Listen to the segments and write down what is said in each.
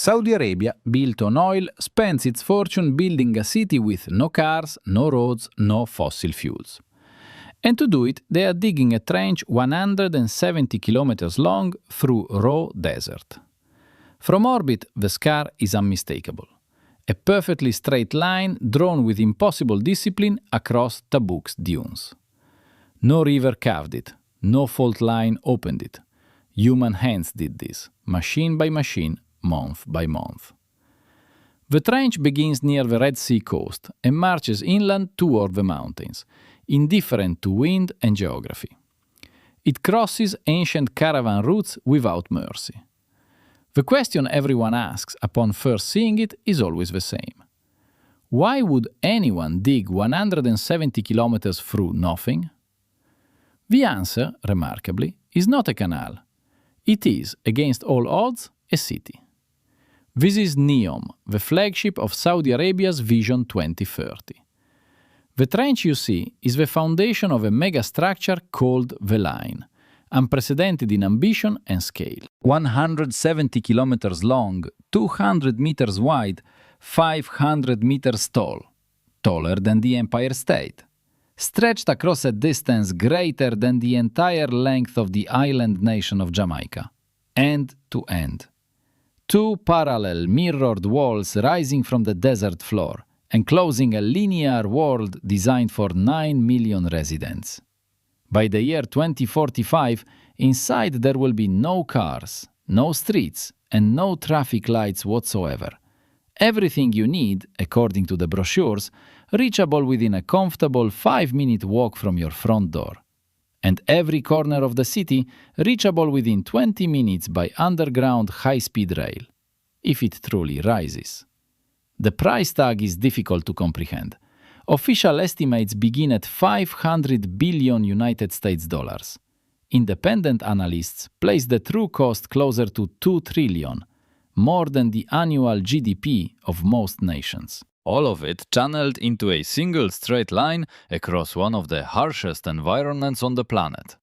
Saudi Arabia, built on oil, spends its fortune building a city with no cars, no roads, no fossil fuels. And to do it, they are digging a trench 170 kilometers long through raw desert. From orbit, the scar is unmistakable. A perfectly straight line drawn with impossible discipline across Tabuk's dunes. No river carved it, no fault line opened it. Human hands did this, machine by machine, month by month. The trench begins near the Red Sea coast and marches inland toward the mountains, indifferent to wind and geography. It crosses ancient caravan routes without mercy. The question everyone asks upon first seeing it is always the same. Why would anyone dig 170 kilometers through nothing? The answer, remarkably, is not a canal. It is, against all odds, a city. This is NEOM, the flagship of Saudi Arabia's Vision 2030. The trench you see is the foundation of a megastructure called the Line, unprecedented in ambition and scale. 170 kilometers long, 200 meters wide, 500 meters tall, taller than the Empire State, stretched across a distance greater than the entire length of the island nation of Jamaica, end to end. Two parallel mirrored walls rising from the desert floor, enclosing a linear world designed for 9 million residents. By the year 2045, inside there will be no cars, no streets, and no traffic lights whatsoever. Everything you need, according to the brochures, reachable within a comfortable 5-minute walk from your front door. And every corner of the city reachable within 20 minutes by underground high-speed rail, if it truly rises. The price tag is difficult to comprehend. Official estimates begin at 500 billion United States dollars. Independent analysts place the true cost closer to 2 trillion, more than the annual GDP of most nations. All of it channeled into a single straight line across one of the harshest environments on the planet.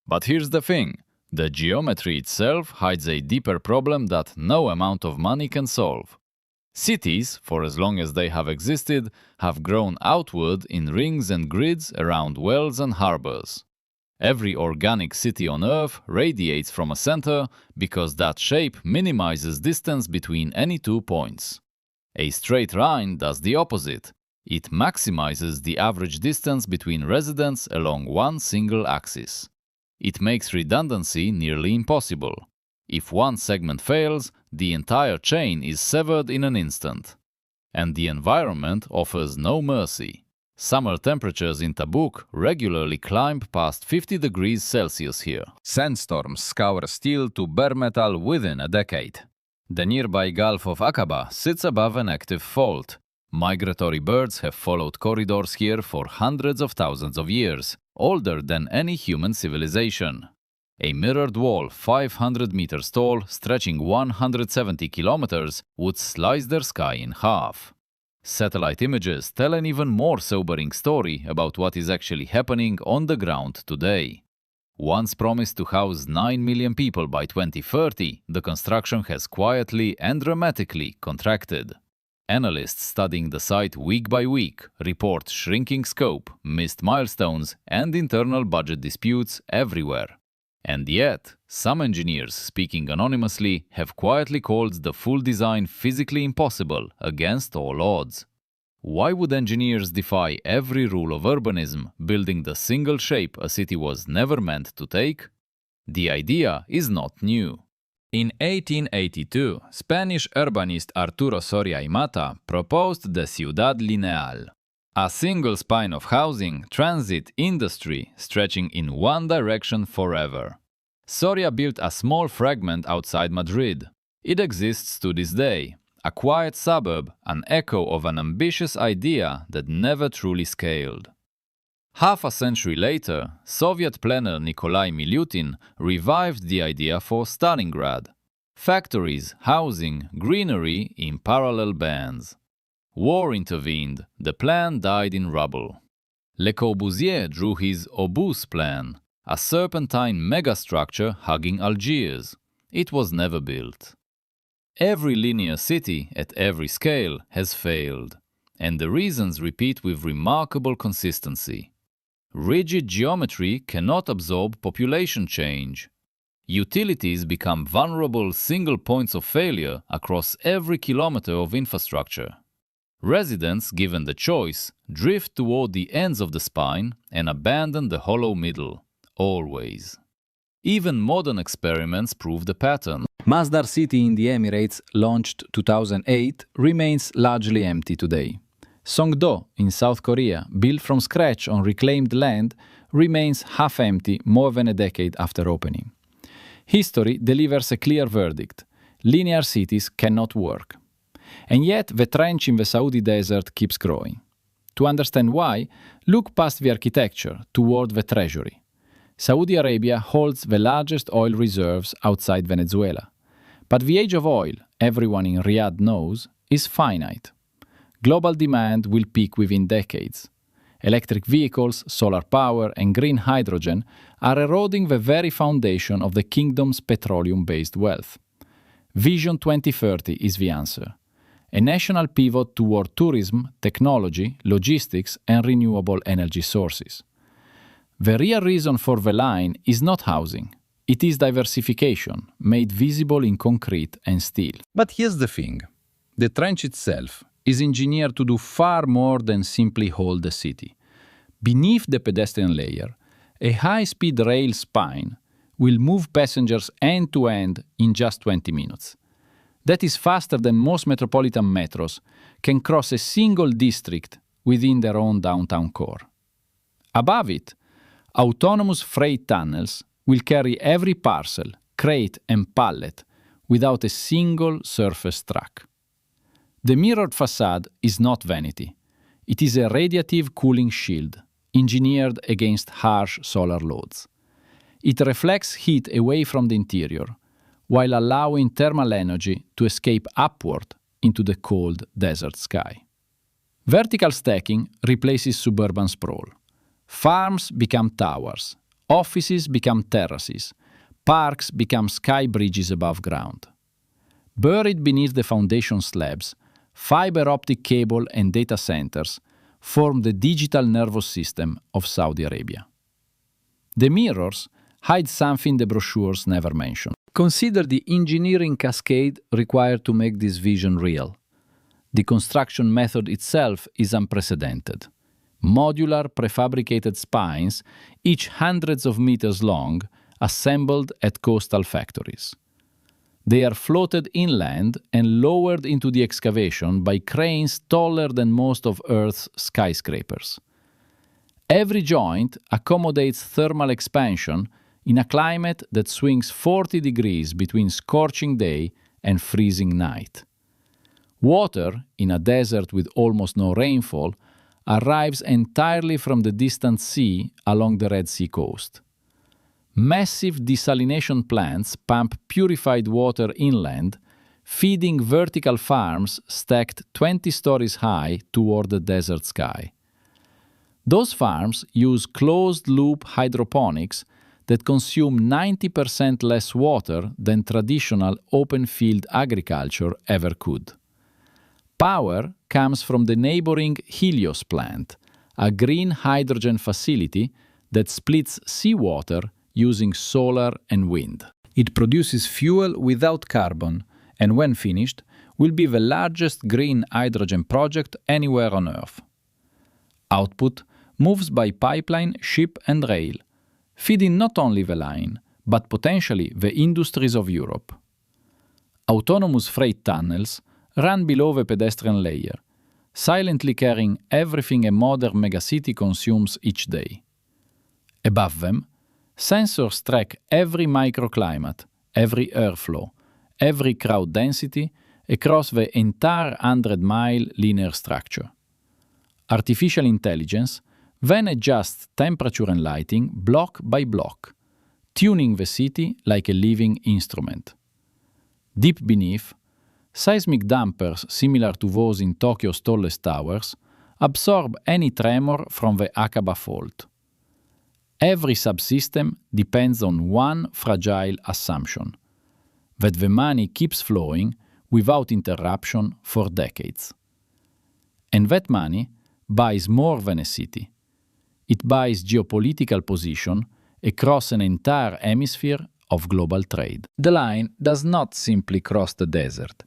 But here's the thing, the geometry itself hides a deeper problem that no amount of money can solve. Cities, for as long as they have existed, have grown outward in rings and grids around wells and harbors. Every organic city on Earth radiates from a center because that shape minimizes distance between any 2 points. A straight line does the opposite. It maximizes the average distance between residents along one single axis. It makes redundancy nearly impossible. If one segment fails, the entire chain is severed in an instant. And the environment offers no mercy. Summer temperatures in Tabuk regularly climb past 50 degrees Celsius here. Sandstorms scour steel to bare metal within a decade. The nearby Gulf of Aqaba sits above an active fault. Migratory birds have followed corridors here for hundreds of thousands of years, older than any human civilization. A mirrored wall 500 meters tall, stretching 170 kilometers, would slice their sky in half. Satellite images tell an even more sobering story about what is actually happening on the ground today. Once promised to house 9 million people by 2030, the construction has quietly and dramatically contracted. Analysts studying the site week by week report shrinking scope, missed milestones, and internal budget disputes everywhere. And yet, some engineers, speaking anonymously, have quietly called the full design physically impossible against all odds. Why would engineers defy every rule of urbanism, building the single shape a city was never meant to take? The idea is not new. In 1882, Spanish urbanist Arturo Soria proposed the Ciudad Lineal, a single spine of housing, transit, industry stretching in one direction forever. Soria built a small fragment outside Madrid. It exists to this day, a quiet suburb, an echo of an ambitious idea that never truly scaled. Half a century later, Soviet planner Nikolai Miliutin revived the idea for Stalingrad. Factories, housing, greenery in parallel bands. War intervened, the plan died in rubble. Le Corbusier drew his Obus plan, a serpentine megastructure hugging Algiers. It was never built. every linear city at every scale has failed, and the reasons repeat with remarkable consistency. Rigid geometry cannot absorb population change. Utilities become vulnerable single points of failure across every kilometer of infrastructure. Residents, given the choice, drift toward the ends of the spine and abandon the hollow middle, always. Even modern experiments prove the pattern. Masdar city in the Emirates, launched 2008, remains largely empty today. Songdo in South Korea, built from scratch on reclaimed land, remains half empty more than a decade after opening. History delivers a clear verdict: linear cities cannot work. And yet the trench in the Saudi desert keeps growing. To understand why, look past the architecture toward the treasury. Saudi Arabia holds the largest oil reserves outside Venezuela. But the age of oil, everyone in Riyadh knows, is finite. Global demand will peak within decades. Electric vehicles, solar power, and green hydrogen are eroding the very foundation of the kingdom's petroleum-based wealth. Vision 2030 is the answer. A national pivot toward tourism, technology, logistics, and renewable energy sources. The real reason for the line is not housing. It is diversification, made visible in concrete and steel. But here's the thing. The trench itself is engineered to do far more than simply hold the city. Beneath the pedestrian layer, a high-speed rail spine will move passengers end-to-end in just 20 minutes. That is faster than most metropolitan metros can cross a single district within their own downtown core. Above it, autonomous freight tunnels will carry every parcel, crate, and pallet without a single surface track. The mirrored facade is not vanity. It is a radiative cooling shield, engineered against harsh solar loads. It reflects heat away from the interior, while allowing thermal energy to escape upward into the cold desert sky. Vertical stacking replaces suburban sprawl. Farms become towers, offices become terraces, parks become sky bridges above ground. Buried beneath the foundation slabs, fiber optic cable and data centers form the digital nervous system of Saudi Arabia. The mirrors hide something the brochures never mention. Consider the engineering cascade required to make this vision real. The construction method itself is unprecedented. Modular prefabricated spines, each hundreds of meters long, assembled at coastal factories. They are floated inland and lowered into the excavation by cranes taller than most of Earth's skyscrapers. Every joint accommodates thermal expansion in a climate that swings 40 degrees between scorching day and freezing night. Water, in a desert with almost no rainfall, arrives entirely from the distant sea along the Red Sea coast. Massive desalination plants pump purified water inland, feeding vertical farms stacked 20 stories high toward the desert sky. Those farms use closed-loop hydroponics that consume 90% less water than traditional open-field agriculture ever could. Power comes from the neighboring Helios plant, a green hydrogen facility that splits seawater using solar and wind. It produces fuel without carbon, and when finished, will be the largest green hydrogen project anywhere on Earth. Output moves by pipeline, ship, and rail, feeding not only the line, but potentially the industries of Europe. Autonomous freight tunnels run below the pedestrian layer, silently carrying everything a modern megacity consumes each day. Above them, sensors track every microclimate, every airflow, every crowd density across the entire 100-mile linear structure. Artificial intelligence then adjusts temperature and lighting block by block, tuning the city like a living instrument. Deep beneath, seismic dampers similar to those in Tokyo's tallest towers absorb any tremor from the Aqaba fault. Every subsystem depends on one fragile assumption: that the money keeps flowing without interruption for decades. And that money buys more than a city. It buys geopolitical position across an entire hemisphere of global trade. The line does not simply cross the desert.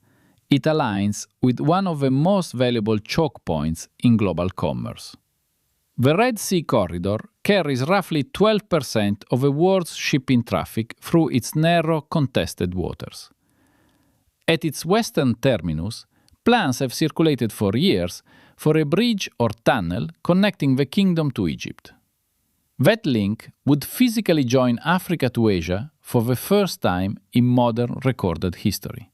It aligns with one of the most valuable choke points in global commerce. The Red Sea corridor carries roughly 12% of the world's shipping traffic through its narrow, contested waters. At its western terminus, plans have circulated for years for a bridge or tunnel connecting the kingdom to Egypt. That link would physically join Africa to Asia for the first time in modern recorded history.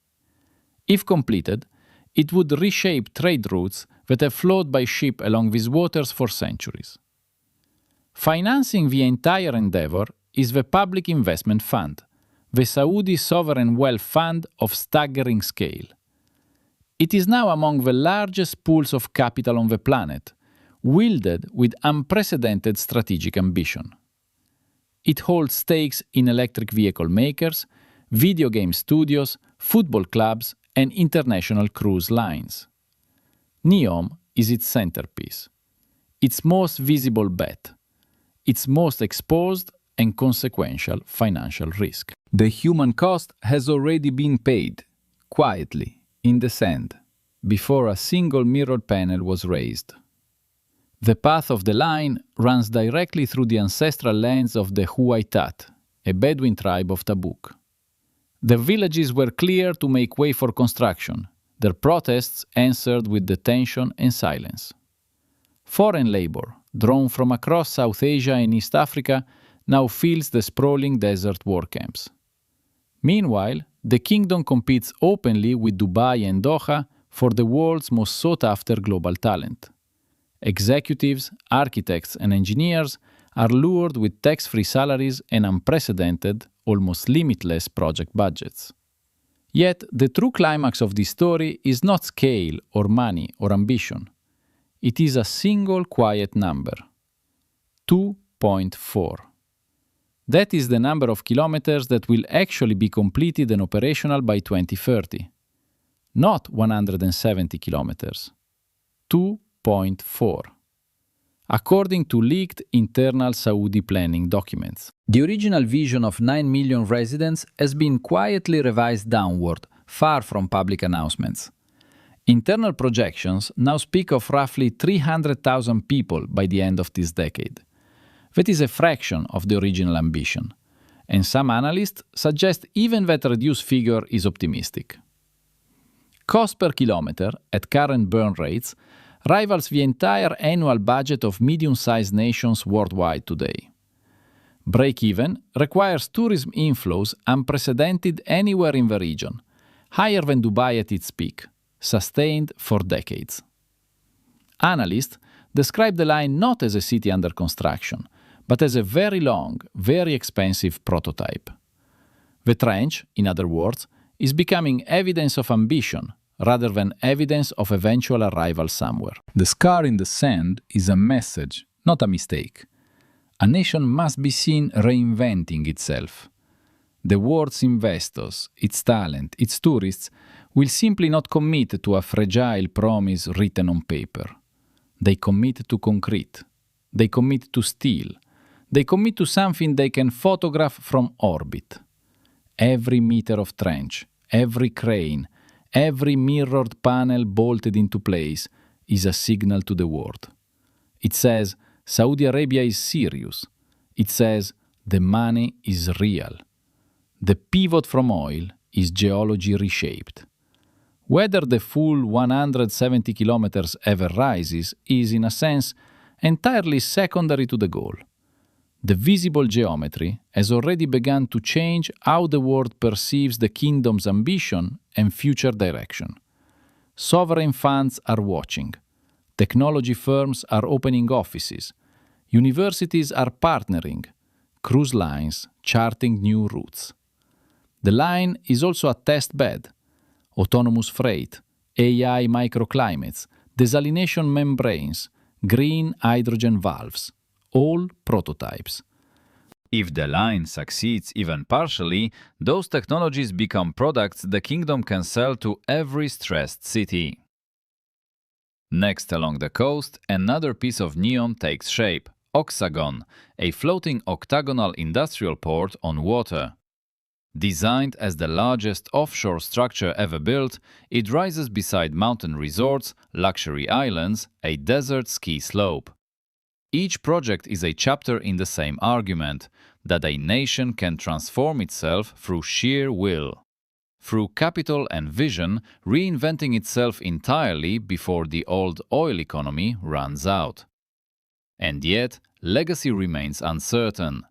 If completed, it would reshape trade routes that have flowed by ship along these waters for centuries. Financing the entire endeavor is the Public Investment Fund, the Saudi sovereign wealth fund of staggering scale. It is now among the largest pools of capital on the planet, wielded with unprecedented strategic ambition. It holds stakes in electric vehicle makers, video game studios, football clubs, and international cruise lines. NEOM is its centerpiece, its most visible bet, its most exposed and consequential financial risk. The human cost has already been paid, quietly, in the sand, before a single mirror panel was raised. The path of the line runs directly through the ancestral lands of the Huaytat, a Bedouin tribe of Tabuk. The villages were cleared to make way for construction, their protests answered with detention and silence. Foreign labor, drawn from across South Asia and East Africa, now fills the sprawling desert war camps. Meanwhile, the kingdom competes openly with Dubai and Doha for the world's most sought-after global talent. Executives, architects, and engineers are lured with tax-free salaries and unprecedented, almost limitless project budgets. Yet, the true climax of this story is not scale or money or ambition. It is a single quiet number: 2.4. That is the number of kilometers that will actually be completed and operational by 2030. Not 170 kilometers. 2.4. According to leaked internal Saudi planning documents. The original vision of 9 million residents has been quietly revised downward, far from public announcements. Internal projections now speak of roughly 300,000 people by the end of this decade. That is a fraction of the original ambition, and some analysts suggest even that reduced figure is optimistic. Cost per kilometer, at current burn rates, rivals the entire annual budget of medium-sized nations worldwide today. Break-even requires tourism inflows unprecedented anywhere in the region, higher than Dubai at its peak, sustained for decades. Analysts describe the line not as a city under construction, but as a very long, very expensive prototype. The trench, in other words, is becoming evidence of ambition rather than evidence of eventual arrival somewhere. The scar in the sand is a message, not a mistake. A nation must be seen reinventing itself. The world's investors, its talent, its tourists will simply not commit to a fragile promise written on paper. They commit to concrete. They commit to steel. They commit to something they can photograph from orbit. Every meter of trench, every crane, every mirrored panel bolted into place is a signal to the world. It says, Saudi Arabia is serious. It says, the money is real. The pivot from oil is geology reshaped. Whether the full 170 kilometers ever rises is, in a sense, entirely secondary to the goal. The visible geometry has already begun to change how the world perceives the kingdom's ambition and future direction. Sovereign funds are watching. Technology firms are opening offices. Universities are partnering. Cruise lines charting new routes. The line is also a test bed. Autonomous freight, AI microclimates, desalination membranes, green hydrogen valves, all prototypes. If the line succeeds even partially, those technologies become products the kingdom can sell to every stressed city. Next along the coast, another piece of neon takes shape, Oxagon, a floating octagonal industrial port on water. Designed as the largest offshore structure ever built, it rises beside mountain resorts, luxury islands, a desert ski slope. Each project is a chapter in the same argument, that a nation can transform itself through sheer will. Through capital and vision, reinventing itself entirely before the old oil economy runs out. And yet, legacy remains uncertain.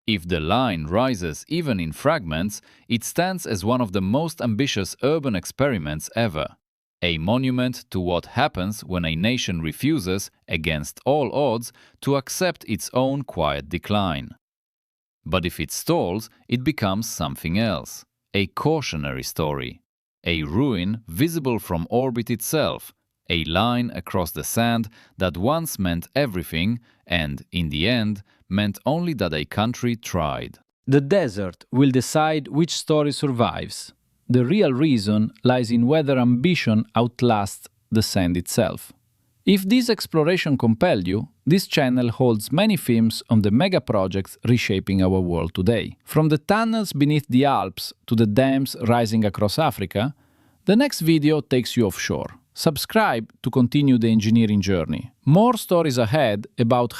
If the line rises even in fragments, it stands as one of the most ambitious urban experiments ever. A monument to what happens when a nation refuses, against all odds, to accept its own quiet decline. But if it stalls, it becomes something else, a cautionary story, a ruin visible from orbit itself, a line across the sand that once meant everything and, in the end, meant only that a country tried. The desert will decide which story survives. The real reason lies in whether ambition outlasts the sand itself. If this exploration compelled you, this channel holds many themes on the mega projects reshaping our world today. From the tunnels beneath the Alps to the dams rising across Africa, the next video takes you offshore. Subscribe to continue the engineering journey. More stories ahead about